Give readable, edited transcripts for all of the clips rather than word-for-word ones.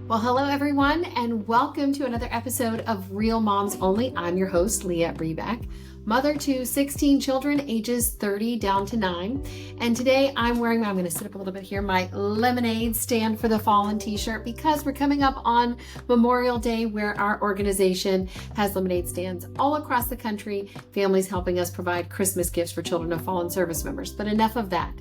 Well, hello everyone, and welcome to another episode of Real Moms Only. I'm your host, Lyette Reback, mother to 16 children, ages 30 down to 9. And today I'm going to sit up a little bit here, my lemonade stand for the fallen t-shirt, because we're coming up on Memorial Day, where our organization has lemonade stands all across the country, families helping us provide Christmas gifts for children of fallen service members. But enough of that.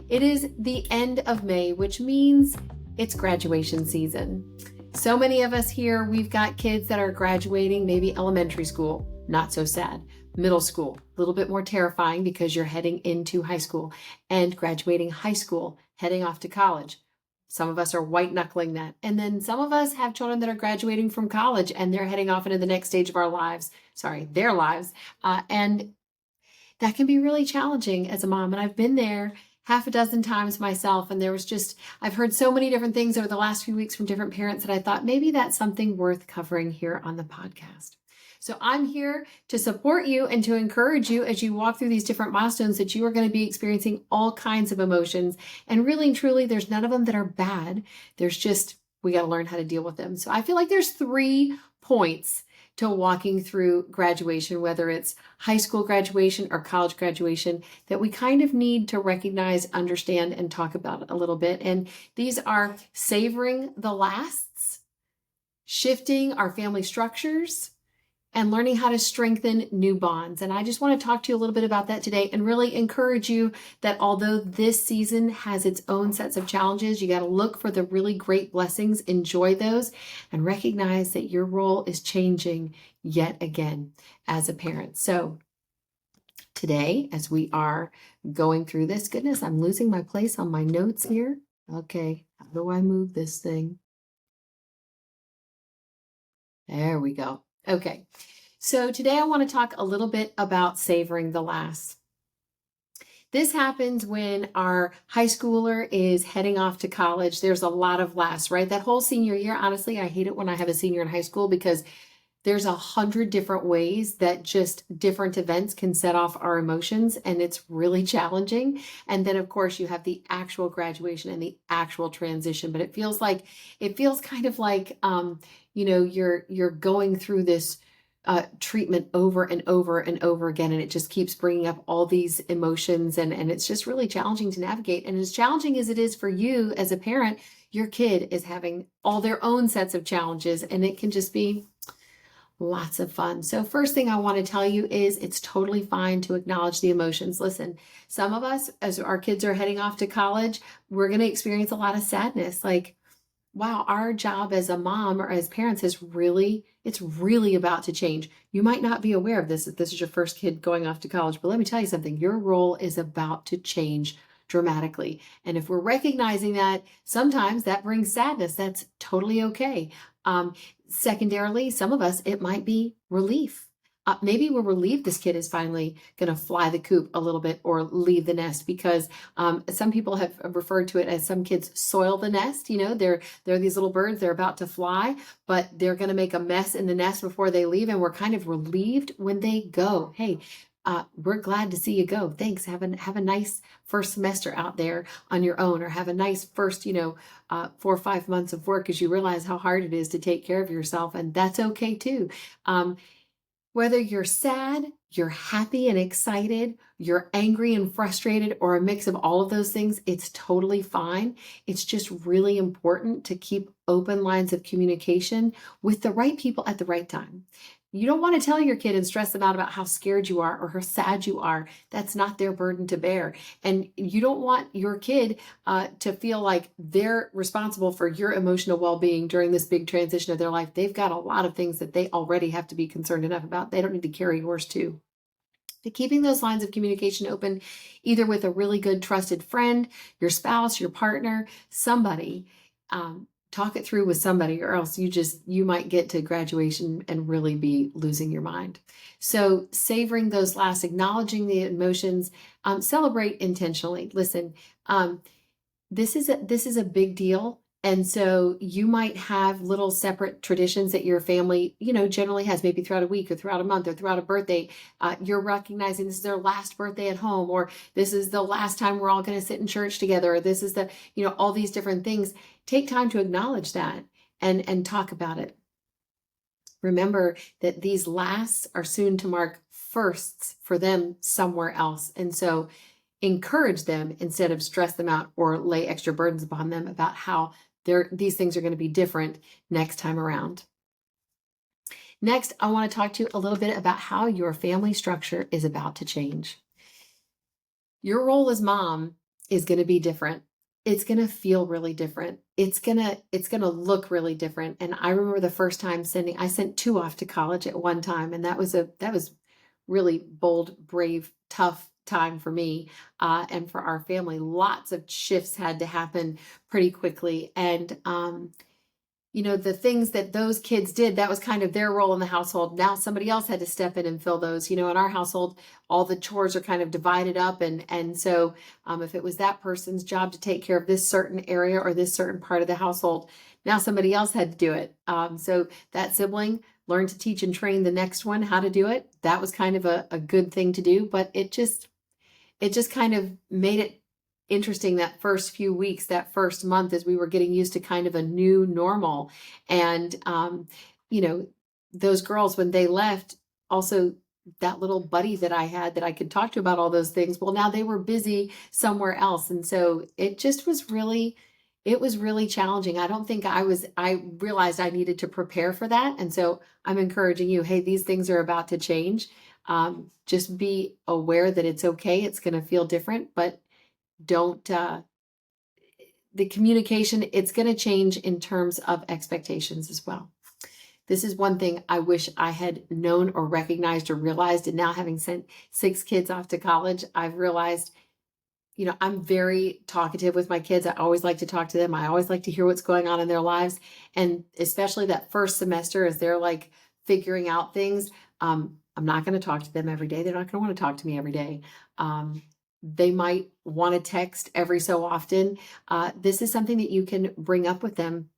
It is the end of May, which means it's graduation season. So many of us here, we've got kids that are graduating, maybe elementary school, not so sad. Middle school, a little bit more terrifying because you're heading into high school, and graduating high school, heading off to college. Some of us are white knuckling that. And then some of us have children that are graduating from college and they're heading off into the next stage of their lives. And that can be really challenging as a mom. And I've been there half a dozen times myself. And I've heard so many different things over the last few weeks from different parents that I thought maybe that's something worth covering here on the podcast. So I'm here to support you and to encourage you as you walk through these different milestones that you are going to be experiencing all kinds of emotions. And really and truly, there's none of them that are bad. We got to learn how to deal with them. So I feel like there's 3 points to walking through graduation, whether it's high school graduation or college graduation, that we kind of need to recognize, understand, and talk about a little bit. And these are savoring the lasts, shifting our family structures, and learning how to strengthen new bonds. And I just want to talk to you a little bit about that today and really encourage you that although this season has its own sets of challenges, you got to look for the really great blessings, enjoy those, and recognize that your role is changing yet again as a parent. So today, as we are going through this, goodness, I'm losing my place on my notes here. Okay, how do I move this thing? There we go. Okay, so today I want to talk a little bit about savoring the lasts. This happens when our high schooler is heading off to college. There's a lot of lasts, right? That whole senior year, honestly, I hate it when I have a senior in high school because there's 100 different ways that just different events can set off our emotions, and it's really challenging. And then, of course, you have the actual graduation and the actual transition. But it feels kind of like, you're going through this treatment over and over and over again, and it just keeps bringing up all these emotions, and it's just really challenging to navigate. And as challenging as it is for you as a parent, your kid is having all their own sets of challenges, and it can just be lots of fun. So first thing I want to tell you is it's totally fine to acknowledge the emotions. Listen, some of us, as our kids are heading off to college, we're going to experience a lot of sadness. Like, wow, our job as a mom or as parents it's really about to change. You might not be aware of this if this is your first kid going off to college, but let me tell you something, your role is about to change dramatically. And if we're recognizing that, sometimes that brings sadness. That's totally okay. Secondarily, some of us, it might be relief. Maybe we're relieved this kid is finally going to fly the coop a little bit or leave the nest, because some people have referred to it as some kids soil the nest. They're these little birds, they're about to fly, but they're going to make a mess in the nest before they leave. And we're kind of relieved when they go. Hey, we're glad to see you go. Thanks. Have a nice first semester out there on your own, or have a nice first, 4 or 5 months of work as you realize how hard it is to take care of yourself. And that's okay too. Whether you're sad, you're happy and excited, you're angry and frustrated, or a mix of all of those things, it's totally fine. It's just really important to keep open lines of communication with the right people at the right time. You don't want to tell your kid and stress them out about how scared you are or how sad you are. That's not their burden to bear. And you don't want your kid to feel like they're responsible for your emotional well-being during this big transition of their life. They've got a lot of things that they already have to be concerned enough about. They don't need to carry yours too. But keeping those lines of communication open, either with a really good trusted friend, your spouse, your partner, somebody, talk it through with somebody, or else you might get to graduation and really be losing your mind. So savoring those last, acknowledging the emotions, celebrate intentionally. Listen, this is a big deal. And so you might have little separate traditions that your family, generally has, maybe throughout a week or throughout a month or throughout a birthday. You're recognizing this is their last birthday at home, or this is the last time we're all going to sit in church together, or this is all these different things. Take time to acknowledge that and talk about it. Remember that these lasts are soon to mark firsts for them somewhere else. And so encourage them instead of stress them out or lay extra burdens upon them about how these things are going to be different next time around. Next, I want to talk to you a little bit about how your family structure is about to change. Your role as mom is going to be different. It's going to feel really different. It's going to look really different. And I remember the first time I sent 2 off to college at one time. And that was really bold, brave, tough time for me and for our family. Lots of shifts had to happen pretty quickly. And, the things that those kids did, that was kind of their role in the household. Now somebody else had to step in and fill those. In our household, all the chores are kind of divided up. And so if it was that person's job to take care of this certain area or this certain part of the household, now somebody else had to do it. So that sibling learned to teach and train the next one how to do it. That was kind of a good thing to do, but it just kind of made it interesting that first few weeks, that first month, as we were getting used to kind of a new normal. And, those girls, when they left, also that little buddy that I had that I could talk to about all those things, well, now they were busy somewhere else. And so it just was really challenging. I don't think I realized I needed to prepare for that. And so I'm encouraging you, hey, these things are about to change. Just be aware that it's okay. It's going to feel different, but don't, the communication, it's going to change in terms of expectations as well. This is one thing I wish I had known or recognized or realized. And now, having sent 6 kids off to college, I've realized, I'm very talkative with my kids. I always like to talk to them. I always like to hear what's going on in their lives. And especially that first semester, as they're like figuring out things, I'm not going to talk to them every day. They're not going to want to talk to me every day. They might want to text every so often. This is something that you can bring up with them.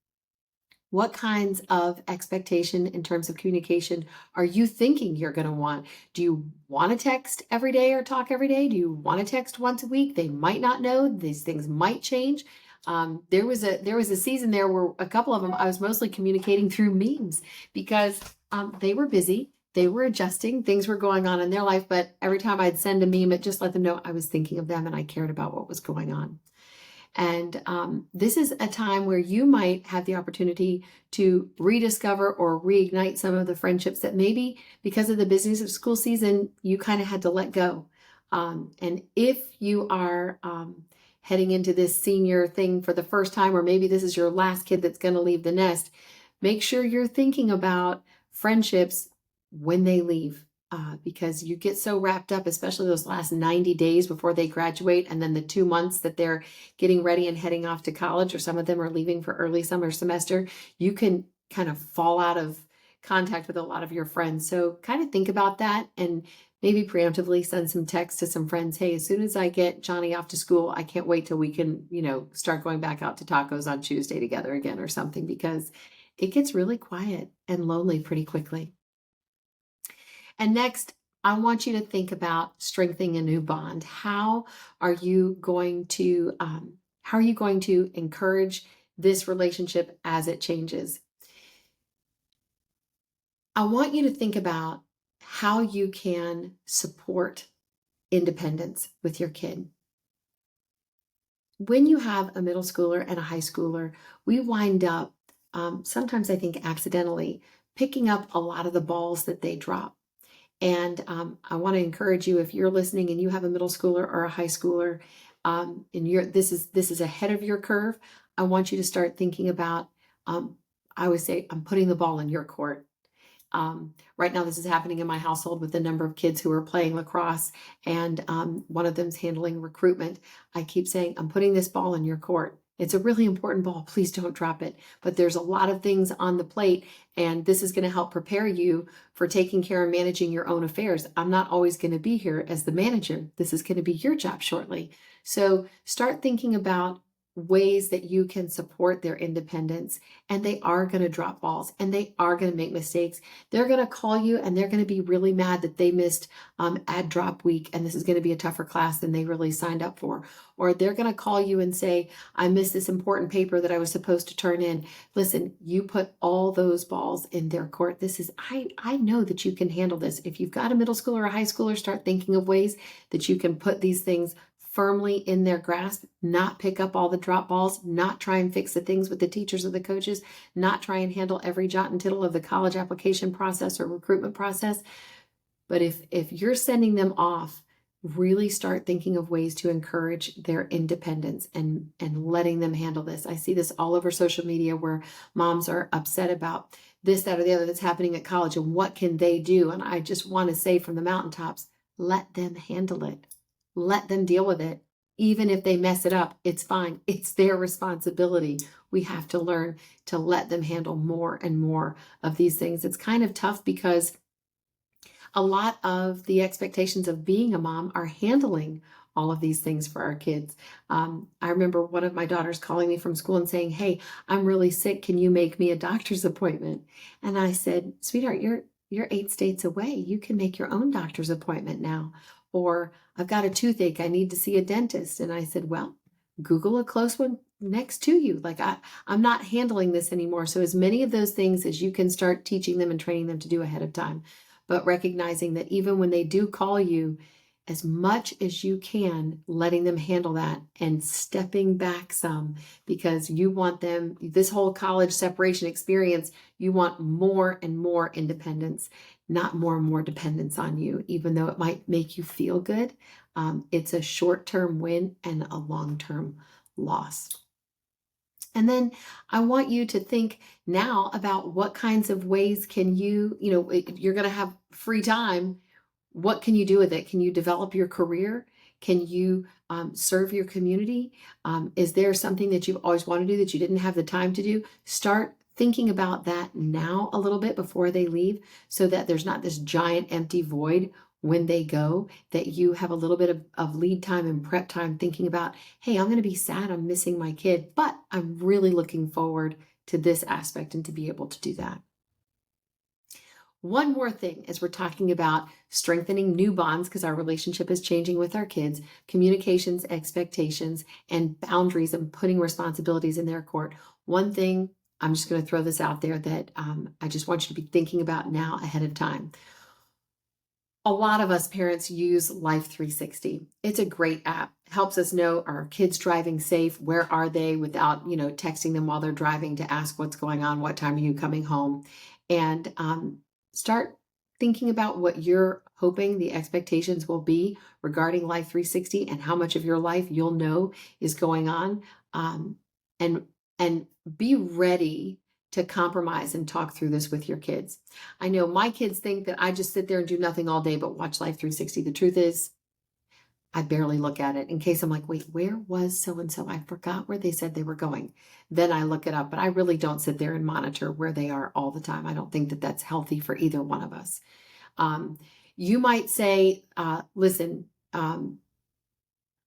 What kinds of expectation in terms of communication are you thinking you're going to want? Do you want to text every day or talk every day? Do you want to text once a week? They might not know. These things might change. There was a season there where a couple of them I was mostly communicating through memes because they were busy. They were adjusting. Things were going on in their life, but every time I'd send a meme, it just let them know I was thinking of them and I cared about what was going on. And this is a time where you might have the opportunity to rediscover or reignite some of the friendships that maybe because of the busyness of school season, you kind of had to let go. And if you are heading into this senior thing for the first time, or maybe this is your last kid that's going to leave the nest, make sure you're thinking about friendships when they leave. Because you get so wrapped up, especially those last 90 days before they graduate, and then the 2 months that they're getting ready and heading off to college, or some of them are leaving for early summer semester, you can kind of fall out of contact with a lot of your friends. So kind of think about that and maybe preemptively send some text to some friends. Hey, as soon as I get Johnny off to school, I can't wait till we can, start going back out to tacos on Tuesday together again or something, because it gets really quiet and lonely pretty quickly. And next, I want you to think about strengthening a new bond. How are you going to encourage this relationship as it changes? I want you to think about how you can support independence with your kid. When you have a middle schooler and a high schooler, we wind up, sometimes I think accidentally, picking up a lot of the balls that they drop. And I want to encourage you, if you're listening and you have a middle schooler or a high schooler, and this is ahead of your curve, I want you to start thinking about, I always say, I'm putting the ball in your court. Right now, this is happening in my household with the number of kids who are playing lacrosse, and one of them's handling recruitment. I keep saying, I'm putting this ball in your court. It's a really important ball. Please don't drop it. But there's a lot of things on the plate, and this is going to help prepare you for taking care and managing your own affairs. I'm not always going to be here as the manager. This is going to be your job shortly. So start thinking about ways that you can support their independence. And they are going to drop balls and they are going to make mistakes. They're going to call you and they're going to be really mad that they missed ad drop week and this is going to be a tougher class than they really signed up for. Or they're going to call you and say, I missed this important paper that I was supposed to turn in. Listen, you put all those balls in their court. I know that you can handle this. If you've got a middle schooler or a high schooler, start thinking of ways that you can put these things firmly in their grasp, not pick up all the drop balls, not try and fix the things with the teachers or the coaches, not try and handle every jot and tittle of the college application process or recruitment process. But if you're sending them off, really start thinking of ways to encourage their independence and letting them handle this. I see this all over social media where moms are upset about this, that, or the other that's happening at college and what can they do? And I just want to say from the mountaintops, let them handle it. Let them deal with it. Even if they mess it up, it's fine. It's their responsibility. We have to learn to let them handle more and more of these things. It's kind of tough because a lot of the expectations of being a mom are handling all of these things for our kids. I remember one of my daughters calling me from school and saying, hey, I'm really sick. Can you make me a doctor's appointment? And I said, sweetheart, you're 8 states away. You can make your own doctor's appointment now. Or I've got a toothache. I need to see a dentist. And I said, well, Google a close one next to you. Like I'm not handling this anymore. So as many of those things as you can start teaching them and training them to do ahead of time, but recognizing that even when they do call you, as much as you can, letting them handle that and stepping back some, because you want them, this whole college separation experience, you want more and more independence, not more and more dependence on you, even though it might make you feel good. It's a short-term win and a long-term loss. And then I want you to think now about what kinds of ways can you're going to have free time. What can you do with it? Can you develop your career? Can you serve your community? Is there something that you've always wanted to do that you didn't have the time to do? Start thinking about that now a little bit before they leave so that there's not this giant empty void when they go, that you have a little bit of lead time and prep time thinking about, hey, I'm going to be sad I'm missing my kid, but I'm really looking forward to this aspect and to be able to do that. One more thing as we're talking about strengthening new bonds, because our relationship is changing with our kids, communications, expectations, and boundaries and putting responsibilities in their court. One thing, I'm just going to throw this out there that I just want you to be thinking about now ahead of time. A lot of us parents use Life 360. It's a great app. Helps us know, are our kids driving safe? Where are they without, texting them while they're driving to ask what's going on? What time are you coming home? And start thinking about what you're hoping the expectations will be regarding Life 360 and how much of your life you'll know is going on. And be ready to compromise and talk through this with your kids. I know my kids think that I just sit there and do nothing all day but watch Life 360. The truth is, I barely look at it in case I'm like, wait, where was so-and-so? I forgot where they said they were going. Then I look it up, but I really don't sit there and monitor where they are all the time. I don't think that that's healthy for either one of us. You might say, listen, I'm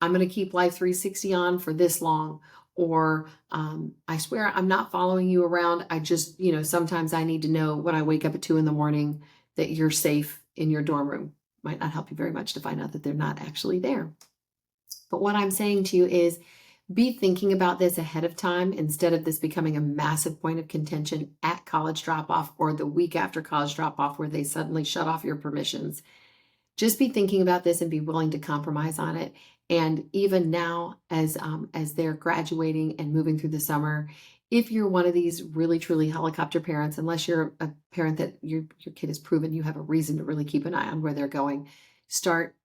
going to keep Life 360 on for this long. Or I swear I'm not following you around. I just, sometimes I need to know when I wake up at 2 a.m. that you're safe in your dorm room. Might not help you very much to find out that they're not actually there. But what I'm saying to you is be thinking about this ahead of time instead of this becoming a massive point of contention at college drop-off or the week after college drop-off where they suddenly shut off your permissions. Just be thinking about this and be willing to compromise on it. And even now, as they're graduating and moving through the summer, if you're one of these really, truly helicopter parents, unless you're a parent that your kid has proven you have a reason to really keep an eye on where they're going, start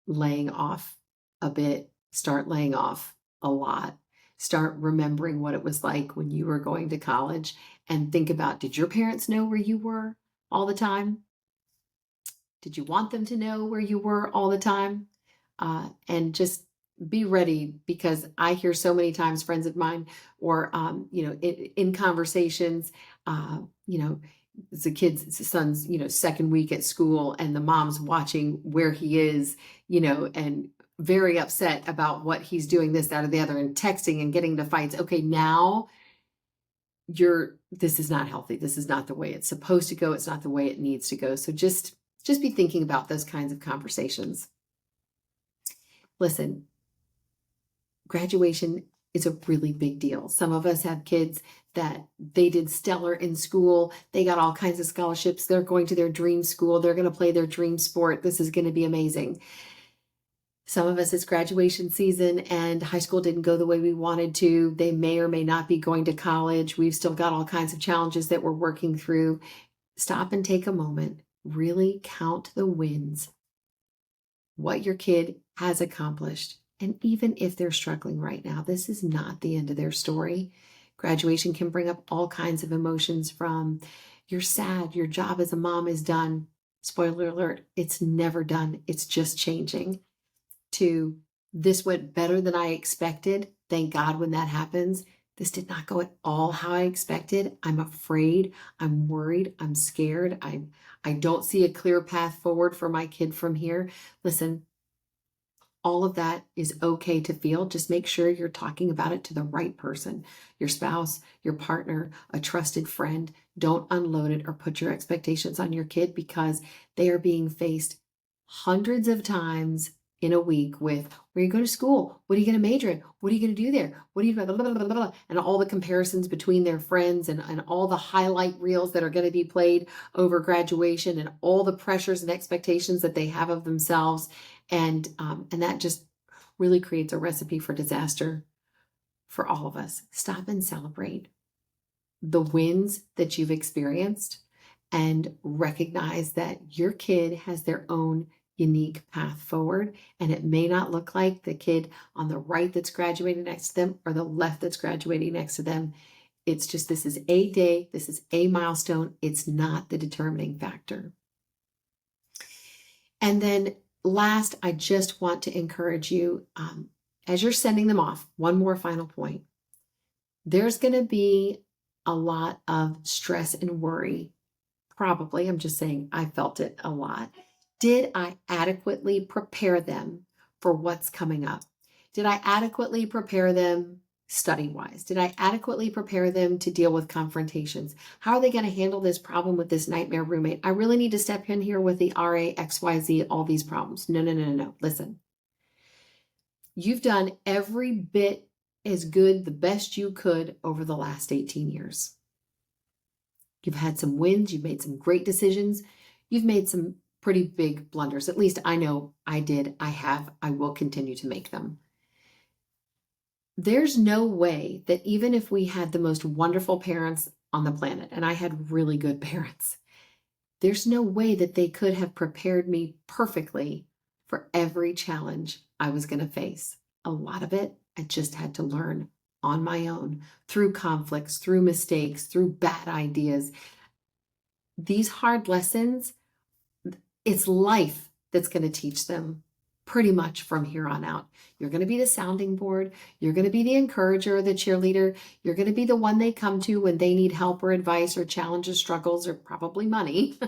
laying off a bit, start laying off a lot. Start remembering what it was like when you were going to college and think about, did your parents know where you were all the time? Did you want them to know where you were all the time? And just be ready, because I hear so many times friends of mine or, in conversations, the son's, second week at school and the mom's watching where he is, and very upset about what he's doing, this, that, or the other, and texting and getting into fights. Okay, now this is not healthy. This is not the way it's supposed to go. It's not the way it needs to go. So just be thinking about those kinds of conversations. Listen, graduation is a really big deal. Some of us have kids that they did stellar in school. They got all kinds of scholarships. They're going to their dream school. They're going to play their dream sport. This is going to be amazing. Some of us, it's graduation season and high school didn't go the way we wanted to. They may or may not be going to college. We've still got all kinds of challenges that we're working through. Stop and take a moment. Really count the wins, what your kid has accomplished. And even if they're struggling right now, this is not the end of their story. Graduation can bring up all kinds of emotions, from you're sad, your job as a mom is done. Spoiler alert, it's never done. It's just changing. To this went better than I expected. Thank God when that happens. This did not go at all how I expected. I'm afraid. I'm worried. I'm scared. I don't see a clear path forward for my kid from here. Listen, all of that is okay to feel. Just make sure you're talking about it to the right person, your spouse, your partner, a trusted friend. Don't unload it or put your expectations on your kid, because they are being faced hundreds of times in a week with, where you go to school, what are you going to major in, what are you going to do there, what are you blah, blah, blah, blah, blah, and all the comparisons between their friends, and all the highlight reels that are going to be played over graduation, and all the pressures and expectations that they have of themselves. And that just really creates a recipe for disaster for all of us. Stop and celebrate the wins that you've experienced, and recognize that your kid has their own unique path forward. And it may not look like the kid on the right that's graduating next to them or the left that's graduating next to them. It's just, this is a day, this is a milestone. It's not the determining factor. And then last, I just want to encourage you, as you're sending them off, one more final point. There's going to be a lot of stress and worry. Probably, I'm just saying, I felt it a lot. Did I adequately prepare them for what's coming up? Did I adequately prepare them study-wise? Did I adequately prepare them to deal with confrontations? How are they going to handle this problem with this nightmare roommate? I really need to step in here with the RA, XYZ, all these problems. No. Listen, you've done every bit as good, the best you could over the last 18 years. You've had some wins. You've made some great decisions. You've made some pretty big blunders. At least I know I did. I have. I will continue to make them. There's no way that even if we had the most wonderful parents on the planet, and I had really good parents, there's no way that they could have prepared me perfectly for every challenge I was going to face. A lot of it, I just had to learn on my own, through conflicts, through mistakes, through bad ideas. These hard lessons, it's life that's going to teach them pretty much from here on out. You're going to be the sounding board. You're going to be the encourager, the cheerleader. You're going to be the one they come to when they need help or advice or challenges, struggles, or probably money.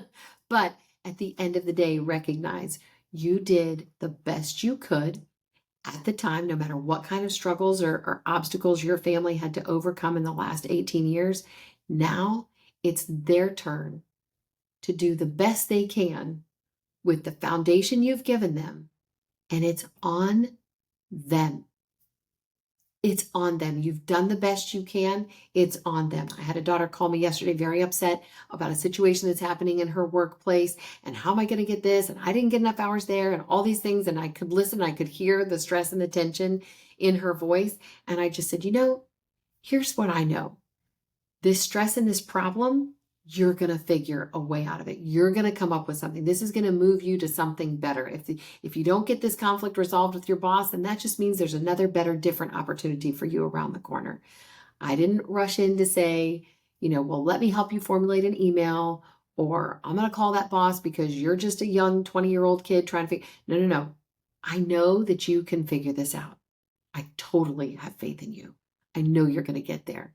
But at the end of the day, recognize you did the best you could at the time, no matter what kind of struggles or obstacles your family had to overcome in the last 18 years. Now it's their turn to do the best they can with the foundation you've given them. And it's on them. It's on them. You've done the best you can. It's on them. I had a daughter call me yesterday, very upset about a situation that's happening in her workplace. And how am I going to get this? And I didn't get enough hours there, and all these things. And I could listen. I could hear the stress and the tension in her voice. And I just said, here's what I know. This stress and this problem, you're going to figure a way out of it. You're going to come up with something. This is going to move you to something better. If you don't get this conflict resolved with your boss, then that just means there's another better, different opportunity for you around the corner. I didn't rush in to say, well, let me help you formulate an email, or I'm going to call that boss because you're just a young 20-year-old kid trying to figure. No. I know that you can figure this out. I totally have faith in you. I know you're going to get there.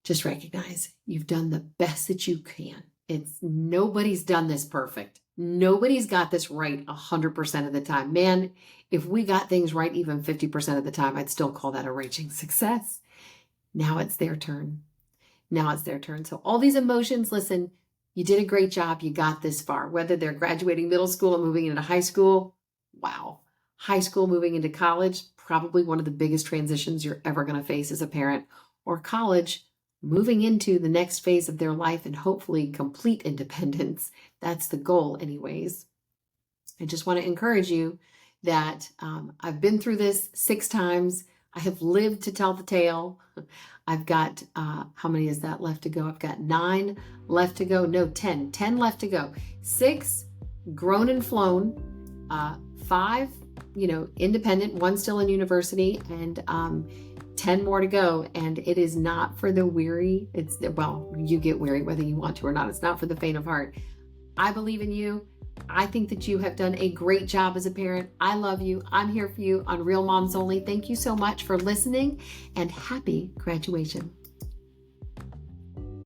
Just recognize you've done the best that you can. Nobody's done this perfect. Nobody's got this right 100% of the time. Man, if we got things right even 50% of the time, I'd still call that a raging success. Now it's their turn. Now it's their turn. So all these emotions, listen, you did a great job. You got this far. Whether they're graduating middle school and moving into high school, wow. High school moving into college, probably one of the biggest transitions you're ever going to face as a parent. Or college, moving into the next phase of their life and hopefully complete independence. That's the goal anyways. I just want to encourage you that I've been through this 6 times. I have lived to tell the tale. I've got, how many is that left to go? I've got 9 left to go. No, 10. 10 left to go. 6 grown and flown. 5, independent. 1 still in university. And 10 more to go. And it is not for the weary. You get weary whether you want to or not. It's not for the faint of heart. I believe in you. I think that you have done a great job as a parent. I love you. I'm here for you on Real Moms Only. Thank you so much for listening, and happy graduation.